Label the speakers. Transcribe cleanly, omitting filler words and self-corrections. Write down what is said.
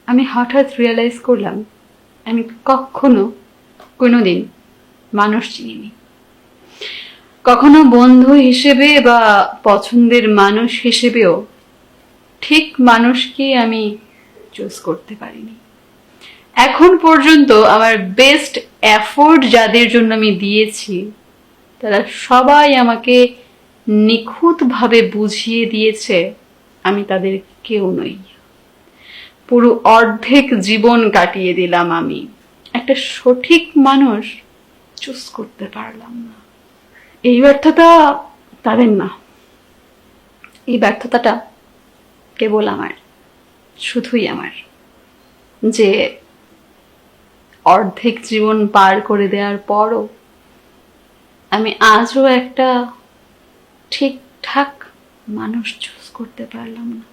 Speaker 1: আমি হঠাৎ রিয়েলাইজ করলাম আমি কখনো কোনোদিন মানুষ চিনিনি, কখনো বন্ধু হিসেবে বা পছন্দের মানুষ হিসেবেও ঠিক মানুষকে আমি চুজ করতে পারিনি। এখন পর্যন্ত আমার বেস্ট এফোর্ট যাদের জন্য আমি দিয়েছি তারা সবাই আমাকে নিখুঁতভাবে বুঝিয়ে দিয়েছে আমি তাদের কেউ নই। পুরো অর্ধেক জীবন কাটিয়ে দিলাম আমি, একটা সঠিক মানুষ চুজ করতে পারলাম না। এই ব্যর্থতা তাদের না, এই ব্যর্থতাটা কেবল আমার, শুধুই আমার, যে অর্ধেক জীবন পার করে দেওয়ার পরও আমি আজও একটা ঠিকঠাক মানুষ চুজ করতে পারলাম না।